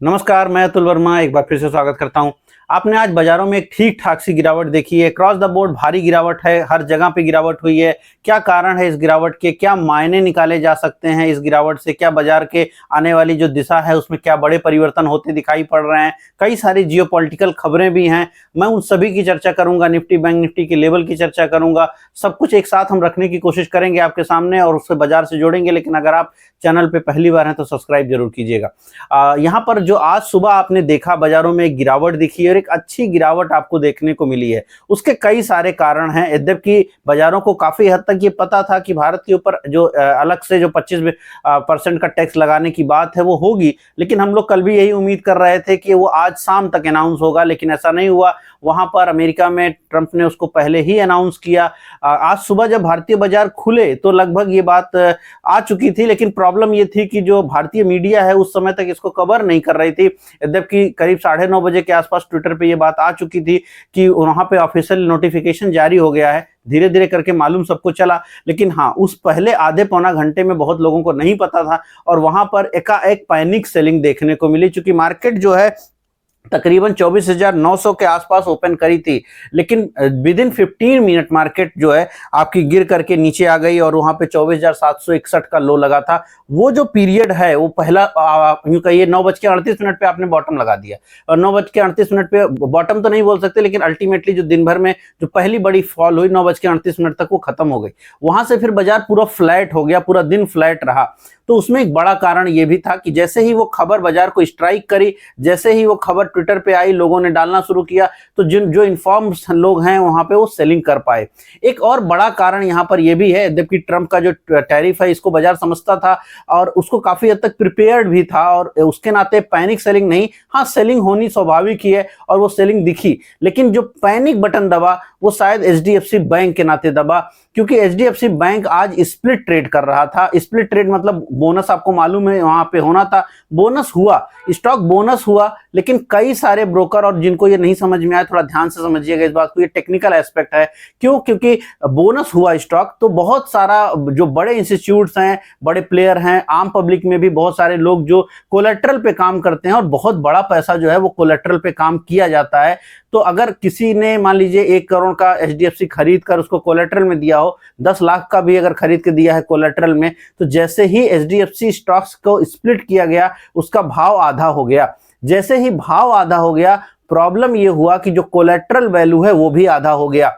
नमस्कार, मैं अतुल वर्मा एक बार फिर से स्वागत करता हूं। आपने आज बाजारों में एक ठीक ठाक सी गिरावट देखी है। क्रॉस द बोर्ड भारी गिरावट है, हर जगह पे गिरावट हुई है। क्या कारण है इस गिरावट के, क्या मायने निकाले जा सकते हैं इस गिरावट से, क्या बाजार के आने वाली जो दिशा है उसमें क्या बड़े परिवर्तन होते दिखाई पड़ रहे हैं। कई सारी जियोपॉलिटिकल खबरें भी हैं, मैं उन सभी की चर्चा करूंगा। निफ्टी बैंक निफ्टी के लेवल की चर्चा करूंगा। सब कुछ एक साथ हम रखने की कोशिश करेंगे आपके सामने और उससे बाजार से जोड़ेंगे। लेकिन अगर आप चैनल पे पहली बार हैं तो सब्सक्राइब जरूर कीजिएगा। यहाँ पर जो आज सुबह आपने देखा बाजारों में एक गिरावट दिखी और एक अच्छी गिरावट आपको देखने को मिली है, उसके कई सारे कारण हैं। यद्यपि बाजारों को काफी हद तक ये पता था कि भारत के ऊपर जो अलग से जो 25% का टैक्स लगाने की बात है वो होगी, लेकिन हम लोग कल भी यही उम्मीद कर रहे थे कि वो आज शाम तक अनाउंस होगा, लेकिन ऐसा नहीं हुआ। वहां पर अमेरिका में ट्रंप ने उसको पहले ही अनाउंस किया। आज सुबह जब भारतीय बाजार खुले तो लगभग ये बात आ चुकी थी, लेकिन प्रॉब्लम ये थी कि जो भारतीय मीडिया है उस समय तक इसको कवर नहीं कर रही थी। यद्यपि करीब 9:30 बजे के आसपास ट्विटर पे ये बात आ चुकी थी कि वहां पे ऑफिशियल नोटिफिकेशन जारी हो गया है। धीरे धीरे करके मालूम सबको चला, लेकिन हाँ, उस पहले आधे पौना घंटे में बहुत लोगों को नहीं पता था और वहां पर एकाएक पैनिक सेलिंग देखने को मिली। चूंकि मार्केट जो है तकरीबन 24,900 के आसपास ओपन करी थी, लेकिन विद इन 15 मिनट मार्केट जो है आपकी गिर करके नीचे आ गई और वहां पे 24,761 का लो लगा था। वो जो पीरियड है वो पहला यूं कहिए 9:38 पे आपने बॉटम लगा दिया। और 9:38 पे बॉटम तो नहीं बोल सकते, लेकिन अल्टीमेटली जो दिन भर में जो पहली बड़ी फॉल हुई 9:38 तक वो खत्म हो गई। वहां से फिर बाजार पूरा फ्लैट हो गया, पूरा दिन फ्लैट रहा। तो उसमें एक बड़ा कारण ये भी था कि जैसे ही वो खबर बाजार को स्ट्राइक करी, जैसे ही वो खबर ट्विटर पे आई, लोगों ने डालना शुरू किया, तो जो इन्फॉर्म्ड लोग हैं वहां पे वो सेलिंग कर पाए। एक और बड़ा कारण यहाँ पर यह भी है, जबकि ट्रंप का जो टैरिफ है इसको बाजार समझता था और उसको काफी हद तक प्रिपेयर्ड भी था और उसके नाते पैनिक सेलिंग नहीं, हाँ सेलिंग होनी स्वाभाविक ही है और वो सेलिंग दिखी। लेकिन जो पैनिक बटन दबा वो शायद एचडीएफसी बैंक के नाते दबा, क्योंकि एचडीएफसी बैंक आज स्प्लिट ट्रेड कर रहा था। स्प्लिट ट्रेड मतलब बोनस आपको मालूम है वहां पे होना था, बोनस हुआ, स्टॉक बोनस हुआ, लेकिन कई सारे ब्रोकर, और जिनको ये नहीं समझ में आया थोड़ा ध्यान से समझिएगा इस बात को, ये टेक्निकल एस्पेक्ट है। क्यों? क्योंकि बोनस हुआ स्टॉक तो बहुत सारा जो बड़े इंस्टीट्यूट्स हैं, बड़े प्लेयर हैं, आम पब्लिक में भी बहुत सारे लोग जो कोलेट्रल पे काम करते हैं और बहुत बड़ा पैसा जो है वो कोलेट्रल पे काम किया जाता है। तो अगर किसी ने मान लीजिए 1 करोड़ का एचडीएफसी खरीद कर उसको कोलेट्रल में दिया हो, 10 लाख का भी अगर खरीद के दिया है कोलेट्रल में, तो जैसे ही एचडीएफसी स्टॉक्स को स्प्लिट किया गया उसका भाव आधा हो गया। जैसे ही भाव आधा हो गया, प्रॉब्लम ये हुआ कि जो कोलेट्रल वैल्यू है वो भी आधा हो गया।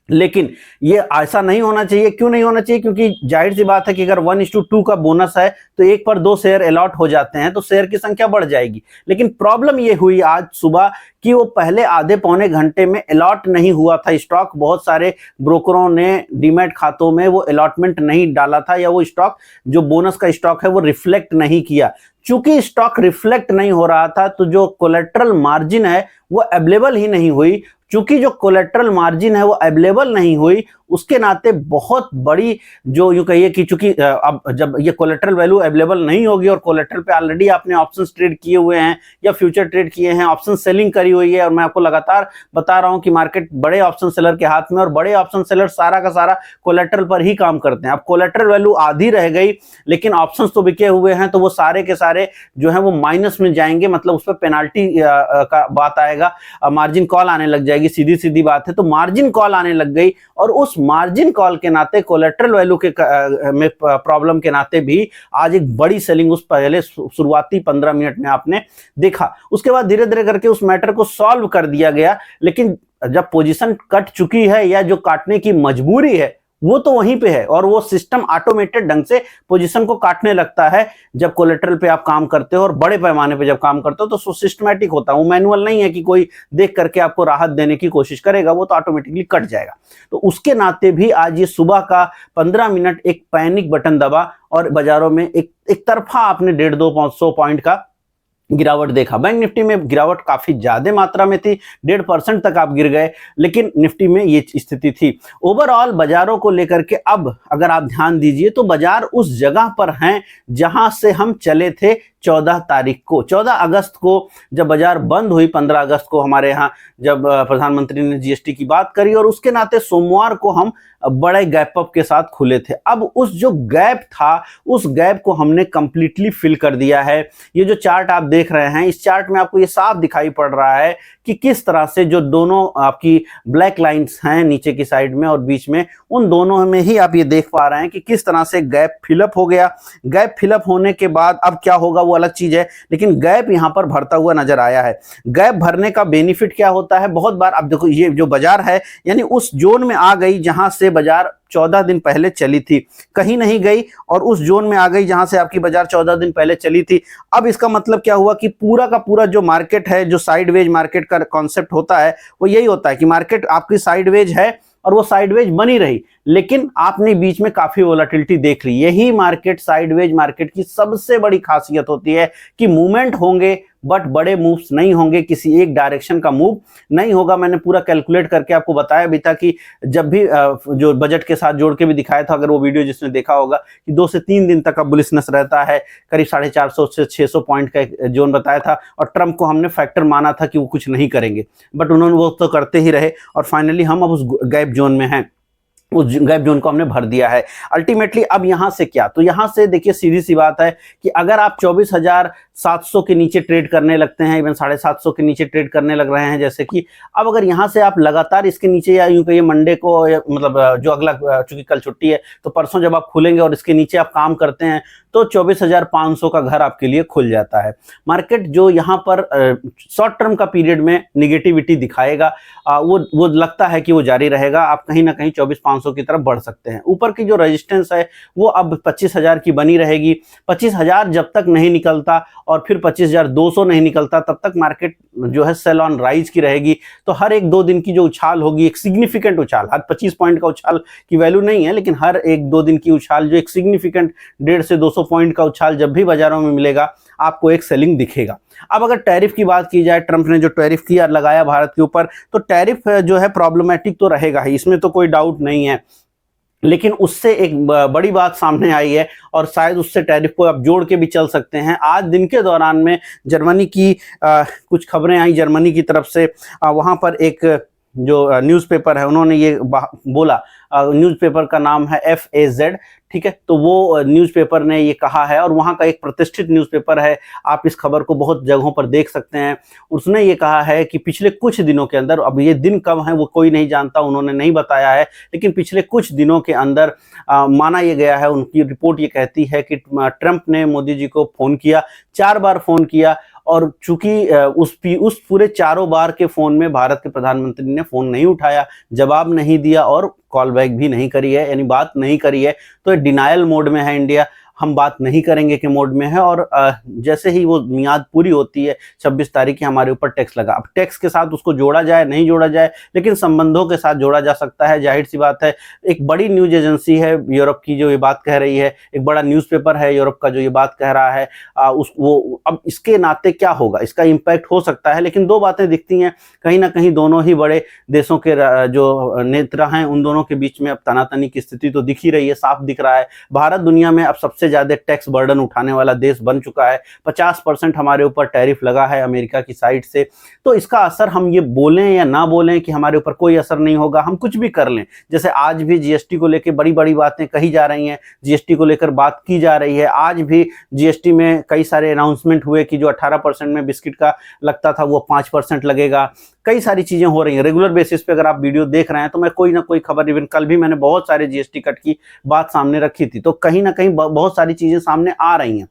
लेकिन ये ऐसा नहीं होना चाहिए। क्यों नहीं होना चाहिए? क्योंकि जाहिर सी बात है कि अगर 1:2 का बोनस है तो 1 पर 2 शेयर अलॉट हो जाते हैं तो शेयर की संख्या बढ़ जाएगी। लेकिन प्रॉब्लम ये हुई आज सुबह कि वो पहले आधे पौने घंटे में अलॉट नहीं हुआ था स्टॉक। बहुत सारे ब्रोकरों ने डीमैट खातों में वो अलॉटमेंट नहीं डाला था, या वो स्टॉक जो बोनस का स्टॉक है वो रिफ्लेक्ट नहीं किया। चूंकि स्टॉक रिफ्लेक्ट नहीं हो रहा था तो जो कोलेट्रल मार्जिन है वो अवेलेबल ही नहीं हुई। चूंकि जो कोलेट्रल मार्जिन है वो अवेलेबल नहीं हुई, उसके नाते बहुत बड़ी जो यूं कहिए कि चूंकि अब जब ये कोलेट्रल वैल्यू अवेलेबल नहीं होगी और कोलेट्रल पे ऑलरेडी आपने ऑप्शंस ट्रेड किए हुए हैं या फ्यूचर ट्रेड किए हैं, ऑप्शन सेलिंग करी हुई है, और मैं आपको लगातार बता रहा हूं कि मार्केट बड़े ऑप्शन सेलर के हाथ में, और बड़े ऑप्शन सेलर सारा का सारा कोलेट्रल पर ही काम करते हैं। अब कोलेट्रल वैल्यू आधी रह गई लेकिन ऑप्शंस तो बिके हुए हैं, तो वो सारे के सारे जो है वो माइनस में जाएंगे, मतलब उस पर पेनाल्टी का बात आएगा, मार्जिन कॉल आने लग जाएगी। सीधी सीधी बात है। तो मार्जिन कॉल आने लग गई और उस मार्जिन कॉल के नाते कोलेट्रल वैल्यू के में प्रॉब्लम के नाते भी आज एक बड़ी सेलिंग उस पहले शुरुआती 15 मिनट में आपने देखा। उसके बाद धीरे धीरे करके उस मैटर को सॉल्व कर दिया गया, लेकिन जब पोजीशन कट चुकी है या जो काटने की मजबूरी है वो तो वहीं पे है, और वो सिस्टम ऑटोमेटेड ढंग से पोजीशन को काटने लगता है जब कोलेट्रल पे आप काम करते हो और बड़े पैमाने पे जब काम करते हो, तो सिस्टमैटिक होता है। वो मैनुअल नहीं है कि कोई देख करके आपको राहत देने की कोशिश करेगा, वो तो ऑटोमेटिकली कट जाएगा। तो उसके नाते भी आज ये सुबह का 15 मिनट एक पैनिक बटन दबा और बाजारों में एक तरफा आपने 150-200 पॉइंट का गिरावट देखा। बैंक निफ्टी में गिरावट काफी ज्यादा मात्रा में थी, 1.5% तक आप गिर गए, लेकिन निफ्टी में ये स्थिति थी। ओवरऑल बाजारों को लेकर के अब अगर आप ध्यान दीजिए तो बाजार उस जगह पर हैं जहां से हम चले थे 14 तारीख को, 14 अगस्त को जब बाजार बंद हुई, 15 अगस्त को हमारे यहाँ जब प्रधानमंत्री ने जीएसटी की बात करी, और उसके नाते सोमवार को हम बड़े गैप अप के साथ खुले थे। अब उस जो गैप था, उस गैप को हमने कंप्लीटली फिल कर दिया है। ये जो चार्ट आप देख रहे हैं, इस चार्ट में आपको ये साफ दिखाई पड़ रहा है कि किस तरह से जो दोनों आपकी ब्लैक लाइंस हैं नीचे की साइड में और बीच में, उन दोनों में ही आप ये देख पा रहे हैं कि किस तरह से गैप फिलअप हो गया। गैप फिलअप होने के बाद अब क्या होगा वो अलग चीज है, लेकिन गैप यहां पर भरता हुआ नजर आया है। गैप भरने का बेनिफिट क्या होता है, बहुत बार आप देखो ये जो बाजार है यानी उस जोन में आ गई जहां से बाजार 14 दिन पहले चली थी, कहीं नहीं गई और उस जोन में आ गई जहां से आपकी बाजार 14 दिन पहले चली थी। अब इसका मतलब क्या हुआ कि पूरा का पूरा जो मार्केट है, जो साइडवेज मार्केट का कॉन्सेप्ट होता है वो यही होता है कि मार्केट आपकी साइडवेज है और वो साइडवेज बनी रही, लेकिन आपने बीच में काफी वोलेटिलिटी देख ली। यही मार्केट, साइडवेज मार्केट की सबसे बड़ी खासियत होती है कि मूवमेंट होंगे बट बड़े मूव्स नहीं होंगे, किसी एक डायरेक्शन का मूव नहीं होगा। मैंने पूरा कैलकुलेट करके आपको बताया भी था कि जब भी जो बजट के साथ जोड़ के भी दिखाया था, अगर वो वीडियो जिसने देखा होगा, कि 2 से 3 दिन तक का बुलिशनेस रहता है, करीब 450 से 600 पॉइंट का एक जोन बताया था, और ट्रंप को हमने फैक्टर माना था कि वो कुछ नहीं करेंगे, बट उन्होंने वो तो करते ही रहे और फाइनली हम अब उस गैप जोन में हैं। उस गैप जोन को हमने भर दिया है अल्टीमेटली। अब यहां से क्या, तो यहां से देखिए सीधी सी बात है कि अगर आप 24,700 के नीचे ट्रेड करने लगते हैं, इवन 750 के नीचे ट्रेड करने लग रहे हैं, जैसे कि अब अगर यहां से आप लगातार इसके नीचे, या यूं कहिए मंडे को, मतलब जो अगला, चूंकि कल छुट्टी है तो परसों जब आप खुलेंगे और इसके नीचे आप काम करते हैं तो 24,500 का घर आपके लिए खुल जाता है। मार्केट जो यहाँ पर शॉर्ट टर्म का पीरियड में निगेटिविटी दिखाएगा, वो लगता है कि वो जारी रहेगा। आप कहीं ना कहीं 24,500 की तरफ बढ़ सकते हैं। ऊपर की जो रेजिस्टेंस है वो अब 25,000 की बनी रहेगी। 25,000 जब तक नहीं निकलता और फिर 25,200 नहीं निकलता, तब तक मार्केट जो है सेल ऑन राइज की रहेगी। तो हर एक 2 दिन की जो उछाल होगी, एक सिग्निफिकेंट उछाल, हर 25 पॉइंट का उछाल की वैल्यू नहीं है, लेकिन हर एक 2 दिन की उछाल जो एक सिग्निफिकेंट 150 से 200 पॉइंट का उछाल जब भी बाजारों में मिलेगा, आपको एक सेलिंग दिखेगा। अब अगर टैरिफ की बात की जाए, ट्रंप ने जो टैरिफ किया लगाया भारत के ऊपर, तो टैरिफ जो है प्रॉब्लमेटिक तो रहेगा ही, इसमें तो कोई डाउट नहीं है, लेकिन उससे एक बड़ी बात सामने आई है और शायद उससे टैरिफ को आप जोड़ के भी चल सकते हैं। आज दिन के दौरान में जर्मनी की कुछ खबरें आई जर्मनी की तरफ से। वहां पर एक जो न्यूज़पेपर है उन्होंने ये बोला, न्यूज़पेपर का नाम है FAZ, ठीक है। तो वो न्यूज़पेपर ने ये कहा है और वहाँ का एक प्रतिष्ठित न्यूज़पेपर है, आप इस खबर को बहुत जगहों पर देख सकते हैं। उसने ये कहा है कि पिछले कुछ दिनों के अंदर, अब ये दिन कब है वो कोई नहीं जानता, उन्होंने नहीं बताया है, लेकिन पिछले कुछ दिनों के अंदर माना ये गया है, उनकी रिपोर्ट ये कहती है कि ट्रंप ने मोदी जी को फ़ोन किया, 4 बार फ़ोन किया, और चूंकि उस पूरे 4 बार के फ़ोन में भारत के प्रधानमंत्री ने फ़ोन नहीं उठाया, जवाब नहीं दिया और कॉल बैक भी नहीं करी है, यानी बात नहीं करी है, तो डिनायल मोड में है इंडिया, हम बात नहीं करेंगे के मोड में है। और जैसे ही वो मियाद पूरी होती है 26 तारीख की, हमारे ऊपर टैक्स लगा। अब टैक्स के साथ उसको जोड़ा जाए नहीं जोड़ा जाए, लेकिन संबंधों के साथ जोड़ा जा सकता है, जाहिर सी बात है। एक बड़ी न्यूज एजेंसी है यूरोप की जो ये बात कह रही है, एक बड़ा न्यूज़पेपर है यूरोप का जो ये बात कह रहा है, वो अब इसके नाते क्या होगा, इसका इम्पैक्ट हो सकता है। लेकिन 2 बातें दिखती हैं, कहीं ना कहीं दोनों ही बड़े देशों के जो नेता हैं उन दोनों के बीच में अब तनातनी की स्थिति तो दिख ही रही है, साफ दिख रहा है। भारत दुनिया में अब सबसे ज्यादा टैक्स बर्डन उठाने वाला देश बन चुका है, 50% हमारे ऊपर टैरिफ लगा है अमेरिका की साइड से। तो इसका असर, हम ये बोलें या ना बोलें कि हमारे ऊपर कोई असर नहीं होगा, हम कुछ भी कर लें, जैसे आज भी जीएसटी को लेकर बड़ी बड़ी बातें कही जा रही हैं, जीएसटी को लेकर बात की जा रही है। आज भी जीएसटी में कई सारे अनाउंसमेंट हुए कि जो 18% में बिस्किट का लगता था वो 5% लगेगा। कई सारी चीजें हो रही हैं रेगुलर बेसिस पे। अगर आप वीडियो देख रहे हैं तो मैं कोई ना कोई खबर, इवन कल भी मैंने बहुत सारे जीएसटी कट की बात सामने रखी थी, तो कहीं ना कहीं बहुत सारी चीजें सामने आ रही हैं।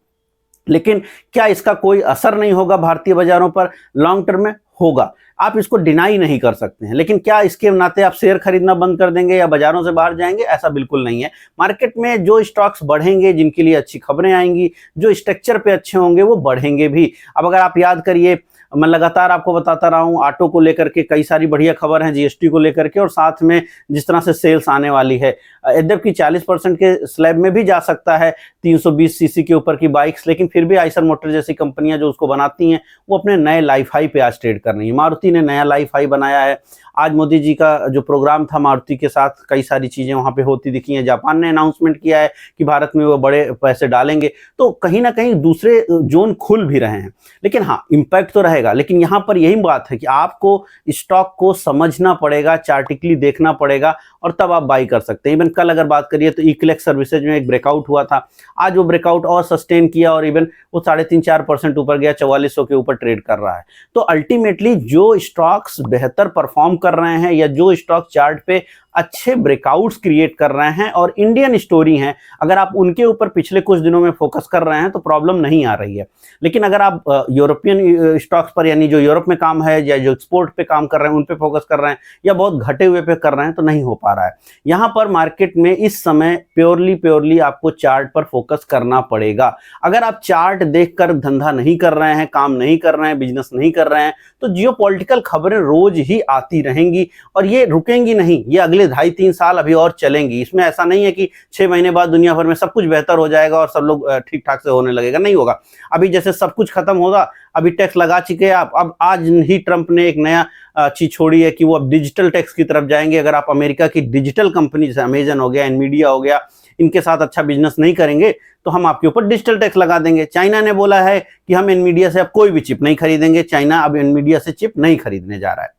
लेकिन क्या इसका कोई असर नहीं होगा भारतीय बाजारों पर? लॉन्ग टर्म में होगा, आप इसको डिनाई नहीं कर सकते हैं। लेकिन क्या इसके नाते आप शेयर खरीदना बंद कर देंगे या बाजारों से बाहर जाएंगे? ऐसा बिल्कुल नहीं है। मार्केट में जो स्टॉक्स बढ़ेंगे, जिनके लिए अच्छी खबरें आएंगी, जो स्ट्रक्चर पे अच्छे होंगे, वो बढ़ेंगे भी। अब अगर आप याद करिए, मैं लगातार आपको बताता रहा हूँ, ऑटो को लेकर के कई सारी बढ़िया खबर है, जीएसटी को लेकर के, और साथ में जिस तरह से सेल्स आने वाली है, यद्यपि कि 40% के स्लैब में भी जा सकता है 320 सीसी के ऊपर की बाइक्स, लेकिन फिर भी आइसर मोटर जैसी कंपनियां जो उसको बनाती हैं वो अपने नए लाइफ हाई पे आज ट्रेड कर रही है। मारुति ने नया लाइफ हाई बनाया है। आज मोदी जी का जो प्रोग्राम था मारुति के साथ, कई सारी चीजें वहां पे होती दिखी हैं। जापान ने अनाउंसमेंट किया है कि भारत में वो बड़े पैसे डालेंगे, तो कहीं ना कहीं दूसरे जोन खुल भी रहे हैं। लेकिन हाँ, इंपैक्ट तो रहेगा। लेकिन यहाँ पर यही बात है कि आपको स्टॉक को समझना पड़ेगा, चार्टिकली देखना पड़ेगा, और तब आप बाई कर सकते हैं। इवन कल अगर बात करिए तो इक्लेक्स सर्विसेज में एक ब्रेकआउट हुआ था, आज वो ब्रेकआउट और सस्टेन किया और इवन वो 3.5-4% ऊपर गया, 4400 के ऊपर ट्रेड कर रहा है। तो अल्टीमेटली जो स्टॉक्स बेहतर परफॉर्म कर रहे हैं या जो स्टॉक चार्ट पे अच्छे ब्रेकआउट्स क्रिएट कर रहे हैं और इंडियन स्टोरी हैं, अगर आप उनके ऊपर पिछले कुछ दिनों में फोकस कर रहे हैं तो प्रॉब्लम नहीं आ रही है। लेकिन अगर आप यूरोपियन स्टॉक्स पर, यानी जो यूरोप में काम है या जो एक्सपोर्ट पे काम कर रहे हैं उन पे फोकस कर रहे हैं या बहुत घटे हुए पे कर रहे हैं, तो नहीं हो पा रहा है। यहाँ पर मार्केट में इस समय प्योरली आपको चार्ट पर फोकस करना पड़ेगा। अगर आप चार्ट देखकर धंधा नहीं कर रहे हैं, काम नहीं कर रहे हैं, बिजनेस नहीं कर रहे हैं, तो जियोपॉलिटिकल खबरें रोज ही आती रहेंगी और ये रुकेंगी नहीं। ये अगले 2.5-3 साल अभी और चलेंगी। इसमें ऐसा नहीं है कि 6 महीने बाद दुनिया भर में सब कुछ बेहतर हो जाएगा और सब लोग ठीक ठाक से होने लगेगा, नहीं होगा। अभी जैसे सब कुछ खत्म होगा, अभी टैक्स लगा चुके हैं आप, अब आज ही ट्रंप ने एक नया चीज छोड़ी है कि वो अब डिजिटल टैक्स की तरफ जाएंगे। अगर आप अमेरिका की डिजिटल कंपनी जैसे अमेजन हो गया, एनमीडिया हो गया, इनके साथ अच्छा बिजनेस नहीं करेंगे तो हम आपके ऊपर डिजिटल टैक्स लगा देंगे। चाइना ने बोला है कि हम एनमीडिया से अब कोई भी चिप नहीं खरीदेंगे। चाइना अब एनमीडिया से चिप नहीं खरीदने जा रहा है।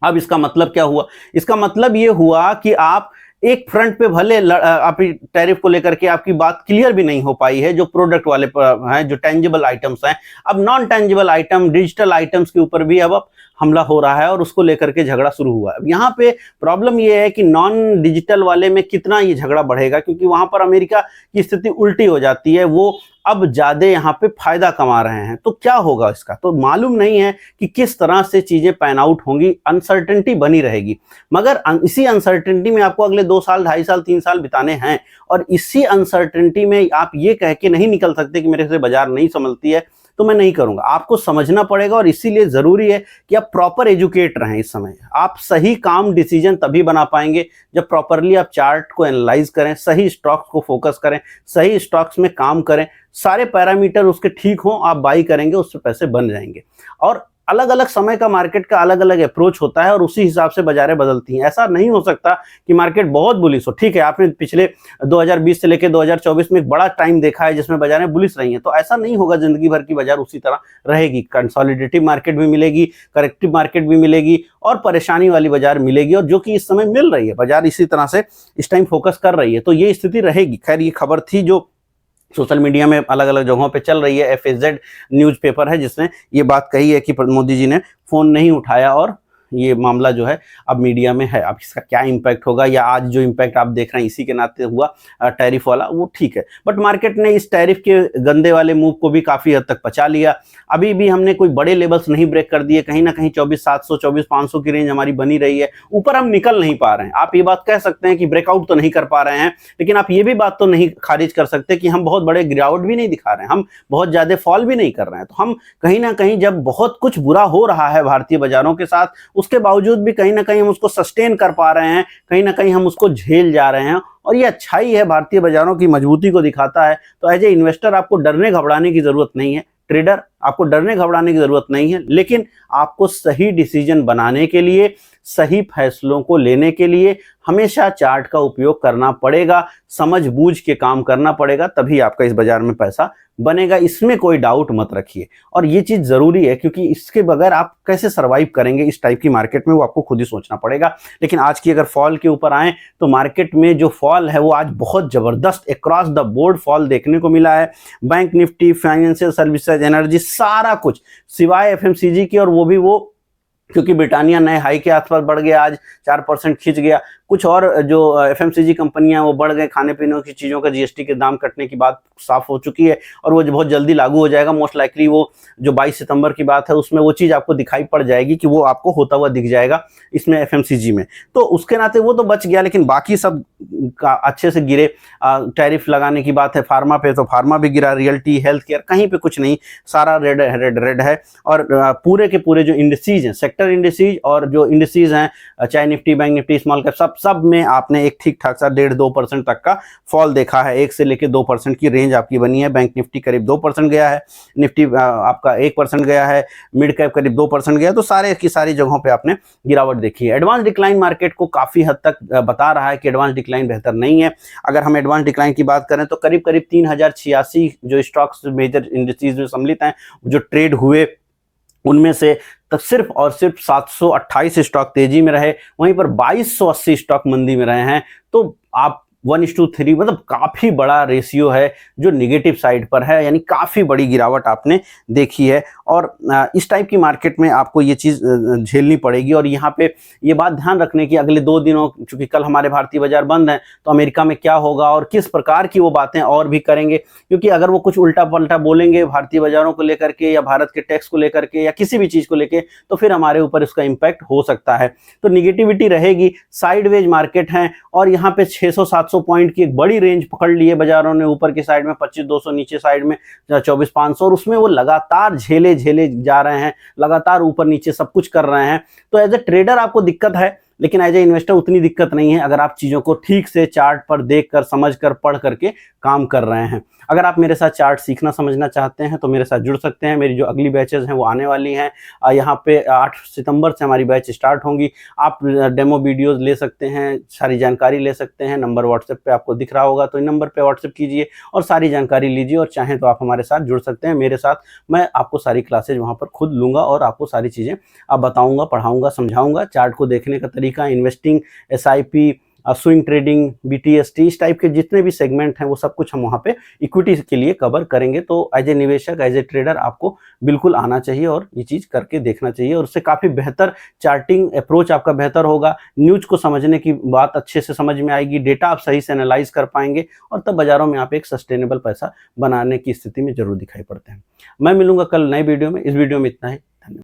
अब इसका मतलब क्या हुआ? इसका मतलब ये हुआ कि आप एक फ्रंट पे भले आप टैरिफ को लेकर के आपकी बात क्लियर भी नहीं हो पाई है, जो प्रोडक्ट वाले हैं, जो टेंजिबल आइटम्स हैं, अब non tangible item, digital items के ऊपर भी अब हमला हो रहा है और उसको लेकर के झगड़ा शुरू हुआ है। अब यहाँ पे प्रॉब्लम ये है कि नॉन डिजिटल वाले में कितना ये झगड़ा बढ़ेगा, क्योंकि वहां पर अमेरिका की स्थिति उल्टी हो जाती है। वो अब ज्यादा यहाँ पे फायदा कमा रहे हैं, तो क्या होगा इसका तो मालूम नहीं है कि किस तरह से चीजें पैन आउट होंगी। अनसर्टेनिटी बनी रहेगी, मगर इसी अनसर्टेनिटी में आपको अगले 2 साल, 2.5 साल, 3 साल बिताने हैं, और इसी अनसर्टेनिटी में आप ये कह के नहीं निकल सकते कि मेरे से बाजार नहीं संभलती है तो मैं नहीं करूंगा। आपको समझना पड़ेगा और इसीलिए जरूरी है कि आप प्रॉपर एजुकेट रहें। इस समय आप सही काम डिसीजन तभी बना पाएंगे जब प्रॉपरली आप चार्ट को एनालाइज करें, सही स्टॉक्स को फोकस करें, सही स्टॉक्स में काम करें, सारे पैरामीटर उसके ठीक हों, आप बाई करेंगे, उससे पैसे बन जाएंगे। और अलग अलग समय का मार्केट का अलग अलग अप्रोच होता है और उसी हिसाब से बाजारें बदलती हैं। ऐसा नहीं हो सकता कि मार्केट बहुत बुलिश हो। ठीक है, आपने पिछले 2020 से लेकर 2024 में एक बड़ा टाइम देखा है जिसमें बाजारें बुलिश रही हैं, तो ऐसा नहीं होगा जिंदगी भर की बाजार उसी तरह रहेगी। कंसोलिडेटिव मार्केट भी मिलेगी, करेक्टिव मार्केट भी मिलेगी और परेशानी वाली बाजार मिलेगी, और जो कि इस समय मिल रही है। बाजार इसी तरह से इस टाइम फोकस कर रही है, तो ये स्थिति रहेगी। खैर, ये खबर थी जो सोशल मीडिया में अलग अलग जगहों पे चल रही है। FAZ न्यूज़पेपर है जिसने ये बात कही है कि मोदी जी ने फोन नहीं उठाया और ये मामला जो है अब मीडिया में है। अब इसका क्या इम्पैक्ट होगा, या आज जो इम्पैक्ट आप देख रहे हैं इसी के नाते हुआ टैरिफ वाला, वो ठीक है। बट मार्केट ने इस टैरिफ के गंदे वाले मूव को भी काफी हद तक पचा लिया। अभी भी हमने कोई बड़े लेवल्स नहीं ब्रेक कर दिए, कहीं ना कहीं 24,700 24,500 की रेंज हमारी बनी रही है। ऊपर हम निकल नहीं पा रहे हैं। आप ये बात कह सकते हैं कि ब्रेकआउट तो नहीं कर पा रहे हैं, लेकिन आप ये भी बात तो नहीं खारिज कर सकते कि हम बहुत बड़े गिरावट भी नहीं दिखा रहे हैं, हम बहुत ज्यादा फॉल भी नहीं कर रहे हैं। तो हम कहीं ना कहीं, जब बहुत कुछ बुरा हो रहा है भारतीय बाजारों के साथ, उसके बावजूद भी कहीं ना कहीं हम उसको सस्टेन कर पा रहे हैं, कहीं ना कहीं हम उसको झेल जा रहे हैं, और ये अच्छाई है, भारतीय बाजारों की मजबूती को दिखाता है। तो एज ए इन्वेस्टर आपको डरने घबराने की जरूरत नहीं है, ट्रेडर आपको डरने घबराने की जरूरत नहीं है, लेकिन आपको सही डिसीजन बनाने के लिए, सही फैसलों को लेने के लिए हमेशा चार्ट का उपयोग करना पड़ेगा, समझ बूझ के काम करना पड़ेगा, तभी आपका इस बाजार में पैसा बनेगा। इसमें कोई डाउट मत रखिए, और ये चीज जरूरी है, क्योंकि इसके बगैर आप कैसे सरवाइव करेंगे इस टाइप की मार्केट में, वो आपको खुद ही सोचना पड़ेगा। लेकिन आज की अगर फॉल के ऊपर आए तो मार्केट में जो फॉल है वो आज बहुत जबरदस्त अक्रॉस द बोर्ड फॉल देखने को मिला है। Bank Nifty, financial services, energy, सारा कुछ सिवाय FMCG की, और वो भी वो क्योंकि ब्रिटानिया नए हाई के आसपास बढ़ गया, आज 4% खिंच गया। कुछ और जो FMCG कंपनियां वो बढ़ गए, खाने पीने की चीज़ों का GST के दाम कटने की बात साफ हो चुकी है और वो बहुत जल्दी लागू हो जाएगा। मोस्ट लाइकली वो जो 22 सितंबर की बात है उसमें वो चीज़ आपको दिखाई पड़ जाएगी कि वो आपको होता हुआ दिख जाएगा इसमें FMCG में, तो उसके नाते वो तो बच गया। लेकिन बाकी सब का अच्छे से गिरे। टैरिफ लगाने की बात है फार्मा पे, तो फार्मा भी गिरा, रियल्टी, हेल्थ केयर, कहीं पे कुछ नहीं, सारा रेड रेड रेड है। और पूरे के पूरे जो इंडिसीज हैं, सेक्टर इंडिसीज और जो इंडिसीज हैं, चाहे Nifty, bank Nifty, small cap, सब में आपने एक ठीक ठाक सा 1.5-2% तक का फॉल देखा है। 1 से लेकर 2% की रेंज आपकी बनी है। बैंक निफ्टी करीब 2% गया है, निफ्टी आपका 1% गया है, मिड कैप करीब 2% गया। तो सारे की सारी जगहों पे आपने गिरावट देखी है। एडवांस डिक्लाइन मार्केट को काफी हद तक बता रहा है कि एडवांस डिक्लाइन बेहतर नहीं है। अगर हम एडवांस डिक्लाइन की बात करें तो करीब करीब 3086 जो स्टॉक्स मेजर इंडिसेज में सम्मिलित हैं, जो ट्रेड हुए, उनमें से तक सिर्फ और सिर्फ 728 स्टॉक तेजी में रहे, वहीं पर 2280 स्टॉक मंदी में रहे हैं। तो आप 1:3 मतलब काफी बड़ा रेशियो है जो निगेटिव साइड पर है, यानी काफी बड़ी गिरावट आपने देखी है। और इस टाइप की मार्केट में आपको ये चीज झेलनी पड़ेगी। और यहाँ पे ये बात ध्यान रखने की, अगले 2 दिनों, चूंकि कल हमारे भारतीय बाजार बंद हैं, तो अमेरिका में क्या होगा और किस प्रकार की वो बातें और भी करेंगे, क्योंकि अगर वो कुछ उल्टा पलटा बोलेंगे भारतीय बाजारों को लेकर के या भारत के टैक्स को लेकर के या किसी भी चीज को लेकर, तो फिर हमारे ऊपर इसका इंपैक्ट हो सकता है। तो निगेटिविटी रहेगी, साइडवेज मार्केट है। और यहाँ पे 600-700 पॉइंट की एक बड़ी रेंज पकड़ ली है बाजारों ने, ऊपर की साइड में 25,200, नीचे साइड में 24,500, और उसमें वो लगातार झेले जा रहे हैं, लगातार ऊपर नीचे सब कुछ कर रहे हैं। तो एज ए ट्रेडर आपको दिक्कत है, लेकिन एज ए इन्वेस्टर उतनी दिक्कत नहीं है अगर आप चीजों को ठीक से चार्ट पर देखकर, समझकर, पढ़ करके काम कर रहे हैं। अगर आप मेरे साथ चार्ट सीखना समझना चाहते हैं तो मेरे साथ जुड़ सकते हैं। मेरी जो अगली बैचेज हैं वो आने वाली हैं। यहाँ पे 8 सितंबर से हमारी बैच स्टार्ट होंगी। आप डेमो वीडियोस ले सकते हैं, सारी जानकारी ले सकते हैं। नंबर व्हाट्सएप पे आपको दिख रहा होगा, तो इन नंबर पे व्हाट्सएप कीजिए और सारी जानकारी लीजिए। और चाहें तो आप हमारे साथ जुड़ सकते हैं मेरे साथ। मैं आपको सारी क्लासेज वहाँ पर खुद लूँगा और आपको सारी चीज़ें आप बताऊँगा, पढ़ाऊँगा, समझाऊँगा। चार्ट को देखने का तरीका, investing, SIP, swing trading, BTST, इस टाइप के जितने भी सेगमेंट हैं वो सब कुछ हम वहाँ पे इक्विटी के लिए कवर करेंगे। तो एज ए निवेशक, एज ए ट्रेडर आपको बिल्कुल आना चाहिए और ये चीज़ करके देखना चाहिए, और उससे काफ़ी बेहतर चार्टिंग अप्रोच आपका बेहतर होगा। न्यूज़ को समझने की बात अच्छे से समझ में आएगी, डेटा आप सही से एनालाइज कर पाएंगे, और तब बाजारों में आप एक सस्टेनेबल पैसा बनाने की स्थिति में जरूर दिखाई पड़ते हैं। मैं मिलूंगा कल नए वीडियो में। इस वीडियो में इतना ही।